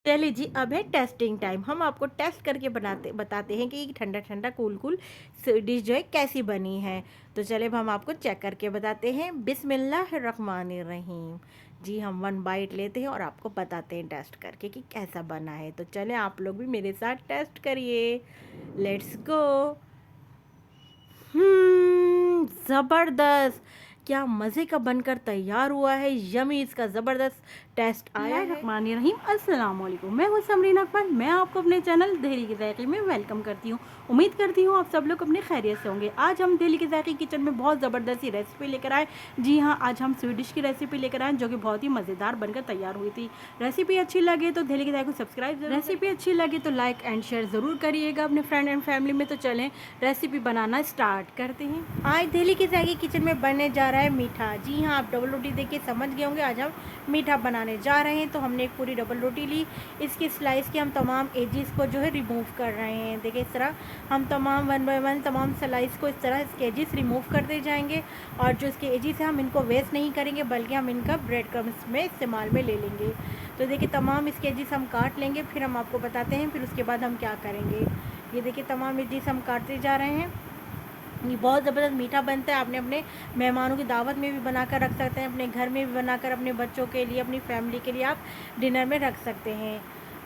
चलिए जी, अब है टेस्टिंग टाइम। हम आपको टेस्ट करके बनाते बताते हैं कि ठंडा ठंडा कूल कूल डिश जो है कैसी बनी है। तो चले अब हम आपको चेक करके बताते हैं। बिस्मिल्लाहिर्रहमानिर्रहीम। जी, हम वन बाइट लेते हैं और आपको बताते हैं टेस्ट करके कि कैसा बना है। तो चले आप लोग भी मेरे साथ टेस्ट करिए। Let's go. ज़बरदस्त! क्या मज़े का बनकर तैयार हुआ है। यमी, इसका ज़बरदस्त टेस्ट आया है। बिस्मिल्लाहिर्रहमानिर्रहीम। अस्सलाम वालेकुम। मैं हूँ समरीन अकबर। मैं आपको अपने चैनल दिल्ली के ज़ायक़े में वेलकम करती हूँ। उम्मीद करती हूँ आप सब लोग अपने खैरियत से होंगे। आज हम दिल्ली के ज़ायक़े किचन में बहुत ज़बरदस्त सी रेसिपी लेकर आए। जी हाँ, आज हम स्वीट डिश की रेसिपी लेकर आए जो कि बहुत ही मज़ेदार बनकर तैयार हुई थी। रेसिपी अच्छी लगे तो दिल्ली के ज़ायक़े को सब्सक्राइब, रेसिपी अच्छी लगे तो लाइक एंड शेयर ज़रूर करिएगा अपने फ्रेंड एंड फैमिली में। तो चलें रेसिपी बनाना स्टार्ट करते हैं। आज दिल्ली के ज़ायक़े किचन में बनने जा रहा है मीठा। जी हाँ, आप डबल रोटी देख के समझ गए होंगे आज हम मीठा बनाने जा रहे हैं। तो हमने एक पूरी डबल रोटी ली। इसकी स्लाइस के हम तमाम एजेस को जो है रिमूव कर रहे हैं। देखिए, इस तरह हम तमाम वन बाय वन तमाम स्लाइस को इस तरह इसके एजेस रिमूव करते जाएंगे। और जो इसके एजेस हैं हम इनको वेस्ट नहीं करेंगे, बल्कि हम इनका ब्रेड क्रम्स में इस्तेमाल में ले लेंगे। तो देखिए, तमाम इसके एजेस हम काट लेंगे, फिर हम आपको बताते हैं फिर उसके बाद हम क्या करेंगे। ये देखिए, तमाम एजेस हम काटते जा रहे हैं। ये बहुत ज़बरदस्त मीठा बनता है। आपने अपने मेहमानों की दावत में भी बनाकर रख सकते हैं, अपने घर में भी बनाकर अपने बच्चों के लिए, अपनी फैमिली के लिए आप डिनर में रख सकते हैं।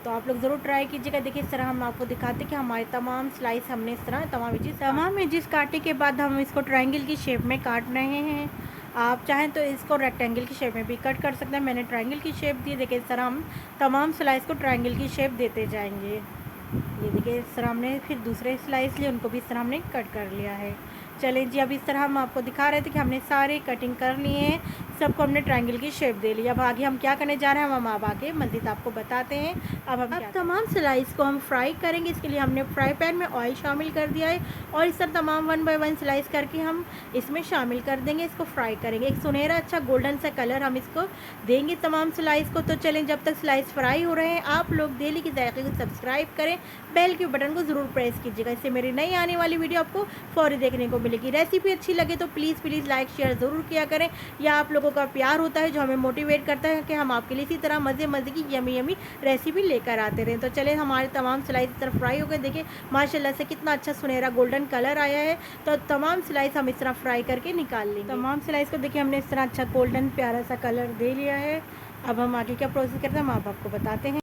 तो आप लोग ज़रूर ट्राई कीजिएगा। देखिए, इस तरह हम आपको दिखाते हैं कि हमारे तमाम स्लाइस हमने इस तरह तमाम एजिस काटने के बाद हम इसको ट्रायंगल की शेप में काट रहे हैं। आप चाहें तो इसको रेक्टेंगल की शेप में भी कट कर सकते हैं। मैंने ट्रायंगल की शेप दी। देखिए, इस तरह हम तमाम स्लाइस को ट्रायंगल की शेप देते जाएंगे। ये देखिए, इस तरह हमने फिर दूसरे स्लाइस लिए, उनको भी इस तरह हमने कट कर लिया है। चलें जी, अब इस तरह हम आपको दिखा रहे थे कि हमने सारे कटिंग कर लिए हैं, सबको हमने ट्रायंगल की शेप दे ली। अब आगे हम क्या करने जा रहे हैं हम आगे मज़ीद आपको बताते हैं। अब तमाम स्लाइस को हम फ्राई करेंगे। इसके लिए हमने फ्राई पैन में ऑयल शामिल कर दिया है और इस तरह तमाम वन बाय वन स्लाइस करके हम इसमें शामिल कर देंगे। इसको फ्राई करेंगे। एक सुनहरा अच्छा गोल्डन सा कलर हम इसको देंगे तमाम स्लाइस को। तो चलें, जब तक स्लाइस फ्राई हो रहे हैं आप लोग दिल्ली के ज़ायक़े को सब्सक्राइब करें, बेल के बटन को ज़रूर प्रेस कीजिएगा। इससे मेरी नई आने वाली वीडियो आपको फ़ौरी देखने को मिलेगी। रेसिपी अच्छी लगे तो प्लीज़ प्लीज़ लाइक शेयर ज़रूर किया करें। यह आप लोगों का प्यार होता है जो हमें मोटिवेट करता है कि हम आपके लिए इसी तरह मज़े मज़े की यमी यमी रेसिपी लेकर आते रहें। तो चलें, हमारे तमाम स्लाइस इस तरह फ्राई हो गए। देखिए, माशाल्लाह से कितना अच्छा सुनहरा गोल्डन कलर आया है। तो तमाम स्लाइस हम इस तरह फ्राई करके निकाल लेंगे। तमाम स्लाइस को देखिए हमने इस तरह अच्छा गोल्डन प्यारा सा कलर दे लिया है। अब हम आगे क्या प्रोसेस करते हैं हम आपको बताते हैं।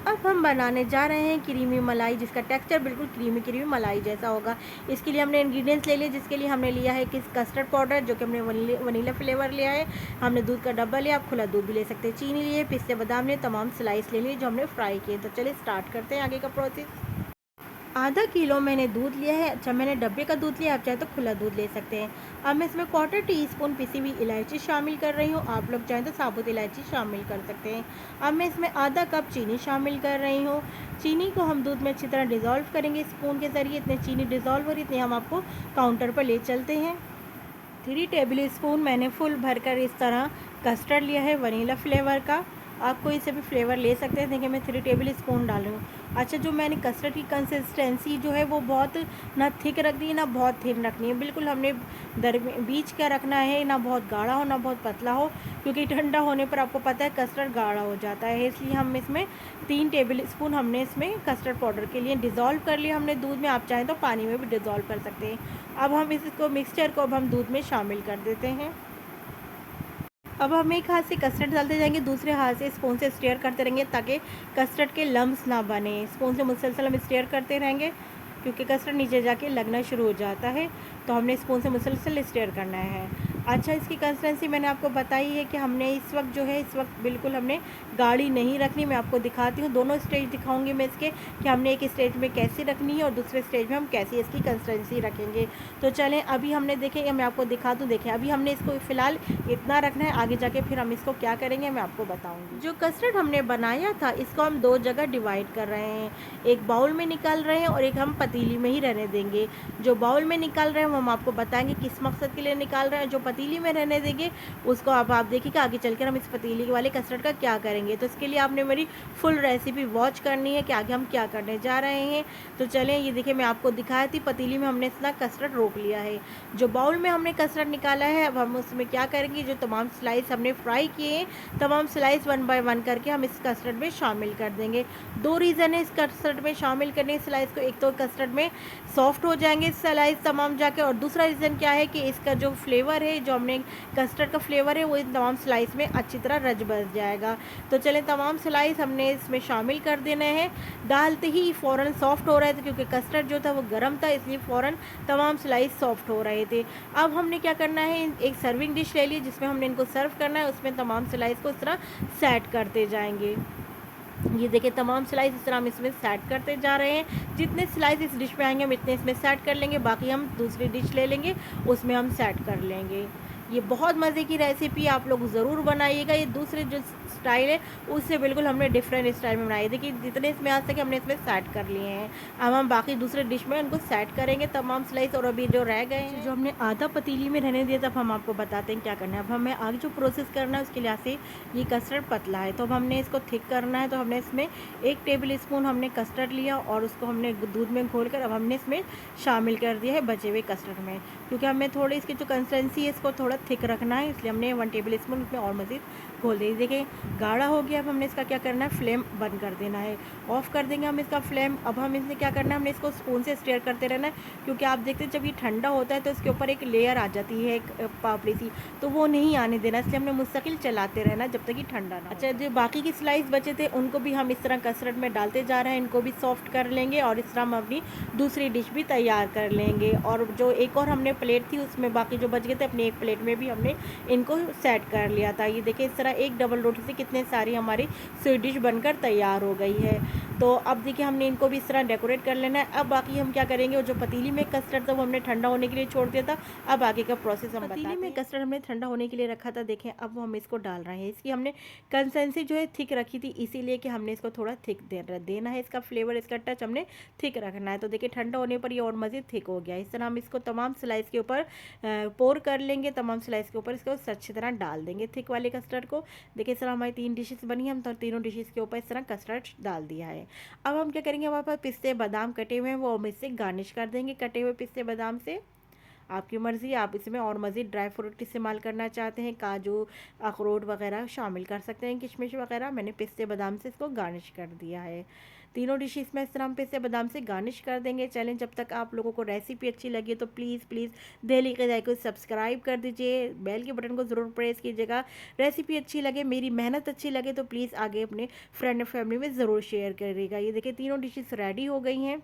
अब हम बनाने जा रहे हैं क्रीमी मलाई, जिसका टेक्सचर बिल्कुल क्रीमी क्रीमी मलाई जैसा होगा। इसके लिए हमने इंग्रेडिएंट्स ले लिए, जिसके लिए हमने लिया है कि कस्टर्ड पाउडर, जो कि हमने वनीला फ्लेवर लिया है। हमने दूध का डब्बा लिया, आप खुला दूध भी ले सकते हैं। चीनी लिए, पिस्ते बादाम लिए, तमाम स्लाइस ले लिए जो हमने फ्राई किए। तो चलिए स्टार्ट करते हैं आगे का प्रोसेस। आधा किलो मैंने दूध लिया है। अच्छा, मैंने डब्बे का दूध लिया, आप चाहे तो खुला दूध ले सकते हैं। अब मैं इसमें 1/4 टीस्पून पिसी हुई इलायची शामिल कर रही हूँ। आप लोग चाहें तो साबुत इलायची शामिल कर सकते हैं। अब मैं इसमें आधा कप चीनी शामिल कर रही हूँ। चीनी को हम दूध में अच्छी तरह डिज़ोल्व करेंगे स्पून के ज़रिए। इतने चीनी डिज़ोल्व हो रही इतनी हम आपको काउंटर पर ले चलते हैं। 3 टेबल स्पून मैंने फुल भरकर इस तरह कस्टर्ड लिया है वनीला फ्लेवर का। आप कोई से भी फ्लेवर ले सकते हैं। देखिए, मैं 3 टेबल स्पून डाल रही हूँ। अच्छा, जो मैंने कस्टर्ड की कंसिस्टेंसी जो है वो बहुत ना थिक रखनी है ना बहुत थिन रखनी है। बिल्कुल हमने बीच का रखना है, ना बहुत गाढ़ा हो ना बहुत पतला हो, क्योंकि ठंडा होने पर आपको पता है कस्टर्ड गाढ़ा हो जाता है। इसलिए हम इसमें 3 टेबल स्पून हमने इसमें कस्टर्ड पाउडर के लिए डिज़ोल्व कर लिया हमने दूध में। आप चाहें तो पानी में भी डिज़ोल्व कर सकते हैं। अब हम इसको मिक्सचर को अब हम दूध में शामिल कर देते हैं। अब हम एक हाथ से कस्टर्ड डालते जाएंगे, दूसरे हाथ से स्पून से स्टेयर करते रहेंगे ताकि कस्टर्ड के लम्स ना बने। स्पून से मुसलसल हम स्टेयर करते रहेंगे, क्योंकि कस्टर्ड नीचे जाके लगना शुरू हो जाता है। तो हमने स्पून से मुसलसल स्टेयर करना है। अच्छा, इसकी कंसिस्टेंसी मैंने आपको बताई है कि हमने इस वक्त जो है इस वक्त बिल्कुल हमने गाढ़ी नहीं रखनी। मैं आपको दिखाती हूँ, दोनों स्टेज दिखाऊंगी मैं इसके कि हमने एक स्टेज में कैसी रखनी है और दूसरे स्टेज में हम कैसी इसकी कंसिस्टेंसी रखेंगे। तो चलें, अभी हमने देखे, मैं आपको दिखा दूँ। देखें, अभी हमने इसको फ़िलहाल इतना रखना है, आगे जाके फिर हम इसको क्या करेंगे मैं आपको बताऊँगी। जो कस्टर्ड हमने बनाया था इसको हम 2 जगह डिवाइड कर रहे हैं। एक बाउल में निकाल रहे हैं और एक हम पतीली में ही रहने देंगे। जो बाउल में निकाल रहे हैं वो हम आपको बताएंगे किस मकसद के लिए निकाल रहे हैं। जो पतीली में रहने देंगे उसको। अब आप देखिएगा आगे चलकर हम इस पतीली वाले कस्टर्ड का क्या करेंगे। तो इसके लिए आपने मेरी फुल रेसिपी वॉच करनी है कि आगे हम क्या करने जा रहे हैं। तो चलें, ये देखिए मैं आपको दिखाया थी पतीली में हमने इतना कस्टर्ड रोक लिया है। जो बाउल में हमने कस्टर्ड निकाला है, अब हम उसमें क्या करेंगे, जो तमाम स्लाइस हमने फ्राई किए हैं, तमाम स्लाइस 1 बाय 1 करके हम इस कस्टर्ड में शामिल कर देंगे। 2 रीज़न है इस कस्टर्ड में शामिल करने स्लाइस को। एक तो कस्टर्ड में सॉफ्ट हो जाएंगे स्लाइस तमाम जाके, और दूसरा रीज़न क्या है कि इसका जो फ्लेवर है, जो हमने कस्टर्ड का फ्लेवर है, वो इन तमाम स्लाइस में अच्छी तरह रच बस जाएगा। तो चलें, तमाम स्लाइस हमने इसमें शामिल कर देना है। डालते ही फ़ौरन सॉफ्ट हो रहे थे क्योंकि कस्टर्ड जो था वो गर्म था, इसलिए फ़ौरन तमाम स्लाइस सॉफ्ट हो रहे थे। अब हमने क्या करना है, एक सर्विंग डिश ले ली जिसमें हमने इनको सर्व करना है। उसमें तमाम स्लाइस को इस तरह सेट करते जाएंगे। ये देखिए तमाम स्लाइस इस तरह हम इसमें सेट करते जा रहे हैं। जितने स्लाइस इस डिश में आएंगे हम इतने इसमें सेट कर लेंगे, बाकी हम दूसरी डिश ले लेंगे उसमें हम सेट कर लेंगे। ये बहुत मज़े की रेसिपी, आप लोग ज़रूर बनाइएगा। ये दूसरे जो स्टाइल है उससे बिल्कुल हमने डिफरेंट स्टाइल में बनाई है। देखिए जितने इसमें आ सके हमने इसमें सेट कर लिए हैं। अब हम बाकी दूसरे डिश में उनको सेट करेंगे तमाम स्लाइस। और अभी जो रह गए हैं, जो हमने आधा पतीली में रहने दिया, तब हम आपको बताते हैं क्या करना है। अब हमें आगे जो प्रोसेस करना है उसके लिहाज से ये कस्टर्ड पतला है, तो अब हमने इसको थिक करना है। तो हमने इसमें 1 टेबल स्पून हमने कस्टर्ड लिया और उसको हमने दूध में घोल कर अब हमने इसमें शामिल कर दिया है बचे हुए कस्टर्ड में। क्योंकि हमें थोड़ी इसकी जो कंसिस्टेंसी है इसको थोड़ा थिक रखना है, इसलिए हमने 1 टेबल स्पून उसमें और मज़ीद घोल दी। देखिए गाढ़ा हो गया। अब हमने इसका क्या करना है, फ्लेम बंद कर देना है, ऑफ़ कर देंगे हम इसका फ्लेम। अब हम इसमें क्या करना है, हमने इसको स्पून से स्टीयर करते रहना है, क्योंकि आप देखते हैं जब ये ठंडा होता है तो इसके ऊपर एक लेयर आ जाती है, एक पापड़ी सी, तो वो नहीं आने देना, इसलिए हमने मुस्तकिल चलाते रहना जब तक ये ठंडा ना। अच्छा, जो बाकी की स्लाइस बचे थे उनको भी हम इस तरह कस्टर्ड में डालते जा रहे हैं, इनको भी सॉफ्ट कर लेंगे और इस तरह हम अपनी दूसरी डिश भी तैयार कर लेंगे। और जो एक और हमने प्लेट थी उसमें बाकी जो बच गए थे अपनी एक प्लेट में भी हमने इनको सेट कर लिया था। ये देखिए इस तरह एक डबल रोटी से कितने सारी हमारी स्वीट डिश बनकर तैयार हो गई है। तो अब देखिए हमने इनको भी इस तरह डेकोरेट कर लेना है। अब बाकी हम क्या करेंगे, वो जो पतीली में कस्टर्ड था वो हमने ठंडा होने के लिए छोड़ दिया था। अब आगे का प्रोसेस हम पतीली में कस्टर्ड हमने ठंडा होने के लिए रखा था, देखें अब हम इसको डाल रहे हैं। इसकी हमने कंसिस्टेंसी जो है थिक रखी थी, इसीलिए कि हमने इसको थोड़ा थिक देना है, इसका फ्लेवर इसका टच हमने थिक रखना है। तो देखिए ठंडा होने पर ये और मज़ीद थिक हो गया। इस तरह हम इसको तमाम स्लाइस के ऊपर पोर कर लेंगे, तमाम स्लाइस के ऊपर इसको अच्छी तरह डाल देंगे थिक वाले कस्टर्ड को। देखिए इस तरह हमारी 3 डिशेस बनी है, हम तो तीनों डिशेस के ऊपर इस तरह कस्टर्ड डाल दिया है। अब हम क्या करेंगे, हमारे पास पिस्ते बादाम कटे हुए हैं, वो हम इससे गार्निश कर देंगे कटे हुए पिस्ते बादाम से। आपकी मर्ज़ी, आप इसमें और मज़ीद ड्राई फ्रूट इस्तेमाल करना चाहते हैं, काजू अखरोट वगैरह शामिल कर सकते हैं, किशमिश वगैरह। मैंने पिस्ते बादाम से इसको गार्निश कर दिया है। तीनों डिशेस में इस तरह हम पिस्ते बादाम से गार्निश कर देंगे। चलें, जब तक आप लोगों को रेसिपी अच्छी लगी तो प्लीज़ दिल्ली के जायके को सब्सक्राइब कर दीजिए, बेल के बटन को ज़रूर प्रेस कीजिएगा। रेसिपी अच्छी लगे, मेरी मेहनत अच्छी लगे तो प्लीज़ आगे अपने फ्रेंड और फैमिली में ज़रूर शेयर करिएगा। ये देखिए तीनों डिशेस रेडी हो गई हैं,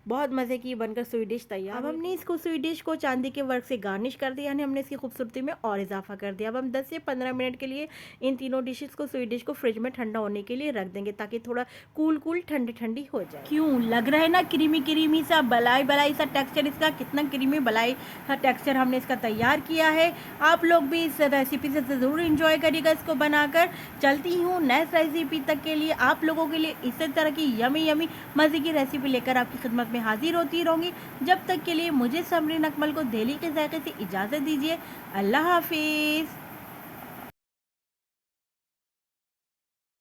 बहुत मज़े की बनकर स्वीट डिश तैयार। अब हमने इसको स्वीट डिश को चांदी के वर्क से गार्निश कर दिया, यानी हमने इसकी खूबसूरती में और इजाफा कर दिया। अब हम 10 से 15 मिनट के लिए इन तीनों डिशेस को स्वीट डिश को फ्रिज में ठंडा होने के लिए रख देंगे, ताकि थोड़ा कूल ठंडी हो जाए। क्यों लग रहा है ना क्रीमी सा, बलाई सा टेक्सचर इसका, कितना क्रीमी बलाई सा टेक्सचर हमने इसका तैयार किया है। आप लोग भी इस रेसिपी से ज़रूर इंजॉय करिएगा इसको बनाकर। चलती हूँ नेक्स्ट रेसिपी तक के लिए, आप लोगों के लिए इसी तरह की यमी मज़े की रेसिपी लेकर आपकी खिदमत में हाजिर होती रहूँगी। जब तक के लिए मुझे समरीन अकमल को दिल्ली के जायके से इजाज़त दीजिए। अल्लाह हाफिज़।